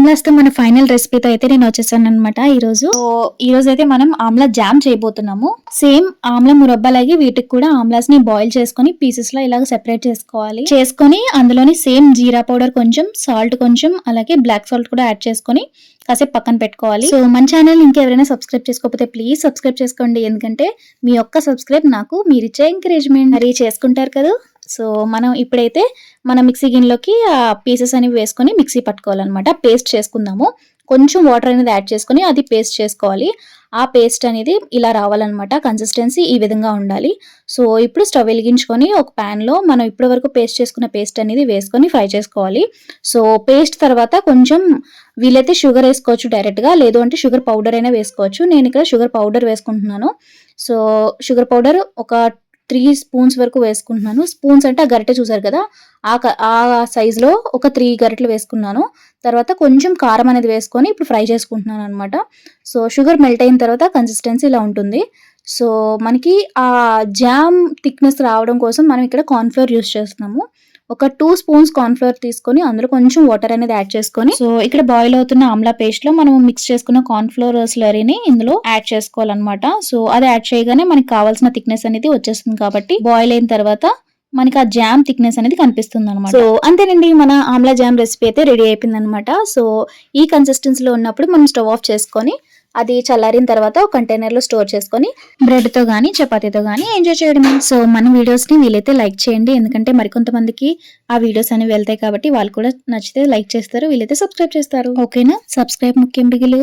ఆమ్లాస్ తో మన ఫైనల్ రెసిపీతో అయితే నేను వచ్చేసాను అనమాట ఈ రోజు అయితే మనం ఆమ్లా జామ్ చేయబోతున్నాము. సేమ్ ఆమ్లా మురబ్బలాగే వీటికి కూడా ఆమ్లాస్ ని బాయిల్ చేసుకొని పీసెస్ లో ఇలాగ సెపరేట్ చేసుకొని అందులోని సేమ్ జీరా పౌడర్ కొంచెం, సాల్ట్ కొంచెం, అలాగే బ్లాక్ సాల్ట్ కూడా యాడ్ చేసుకొని కాసేపు పక్కన పెట్టుకోవాలి. సో మన ఛానల్ ఇంకెవరైనా సబ్స్క్రైబ్ చేసుకోకపోతే ప్లీజ్ సబ్స్క్రైబ్ చేసుకోండి. ఎందుకంటే మీ ఒక్క సబ్స్క్రైబ్ నాకు మీరిచ్చే ఎంకరేజ్మెంట్. మరి చేసుకుంటారు కదా. సో మనం ఇప్పుడైతే మన మిక్సీ గిన్నెలోకి ఆ పీసెస్ అనేవి వేసుకొని మిక్సీ పట్టుకోవాలన్నమాట. పేస్ట్ చేసుకుందాము. కొంచెం వాటర్ అనేది యాడ్ చేసుకొని అది పేస్ట్ చేసుకోవాలి. ఆ పేస్ట్ అనేది ఇలా రావాలన్నమాట. కన్సిస్టెన్సీ ఈ విధంగా ఉండాలి. సో ఇప్పుడు స్టవ్ వెలిగించుకొని ఒక ప్యాన్ లో మనం ఇప్పటి వరకు పేస్ట్ చేసుకున్న పేస్ట్ అనేది వేసుకొని ఫ్రై చేసుకోవాలి. సో పేస్ట్ తర్వాత కొంచెం వీలైతే షుగర్ వేసుకోవచ్చు డైరెక్ట్ గా, లేదు అంటే షుగర్ పౌడర్ అయినా వేసుకోవచ్చు. నేను ఇక్కడ షుగర్ పౌడర్ వేసుకుంటున్నాను. సో షుగర్ పౌడర్ ఒక 3 స్పూన్స్ వరకు వేసుకుంటున్నాను. స్పూన్స్ అంటే ఆ గరిటె చూసారు కదా, ఆ సైజ్ లో ఒక 3 గరిటెలు వేసుకున్నాను. తర్వాత కొంచెం కారం అనేది వేసుకొని ఇప్పుడు ఫ్రై చేసుకుంటున్నాను అనమాట. సో షుగర్ మెల్ట్ అయిన తర్వాత కన్సిస్టెన్సీ ఇలా ఉంటుంది. సో మనకి ఆ జామ్ థిక్నెస్ రావడం కోసం మనం ఇక్కడ కార్న్ఫ్లోర్ యూస్ చేస్తున్నాము. ఒక 2 స్పూన్స్ కార్న్ఫ్లోర్ తీసుకొని అందులో కొంచెం వాటర్ అనేది యాడ్ చేసుకొని, సో ఇక్కడ బాయిల్ అవుతున్న ఆమ్లా పేస్ట్ లో మనం మిక్స్ చేసుకున్న కార్న్ఫ్లోర్ స్లరీని ఇందులో యాడ్ చేసుకోవాలన్నమాట. సో అది యాడ్ చేయగానే మనకి కావాల్సిన థిక్నెస్ అనేది వచ్చేస్తుంది. కాబట్టి బాయిల్ అయిన తర్వాత మనకి ఆ జామ్ థిక్నెస్ అనేది కనిపిస్తుంది అనమాట. సో అంతేనండి, మన ఆమ్లా జామ్ రెసిపీ అయితే రెడీ అయిపోయింది అనమాట. సో ఈ కన్సిస్టెన్సీలో ఉన్నప్పుడు మనం స్టవ్ ఆఫ్ చేసుకొని అది చల్లారిన తర్వాత ఒక కంటైనర్ లో స్టోర్ చేసుకొని బ్రెడ్ తో గానీ చపాతీతో గానీ ఎంజాయ్ చేయడమే. సో మన వీడియోస్ ని వీలైతే లైక్ చేయండి, ఎందుకంటే మరికొంతమందికి ఆ వీడియోస్ అనేవి వెళ్తాయి కాబట్టి వాళ్ళు కూడా నచ్చితే లైక్ చేస్తారు, వీలైతే సబ్స్క్రైబ్ చేస్తారు. ఓకేనా? సబ్స్క్రైబ్ ముఖ్యం బిగులు.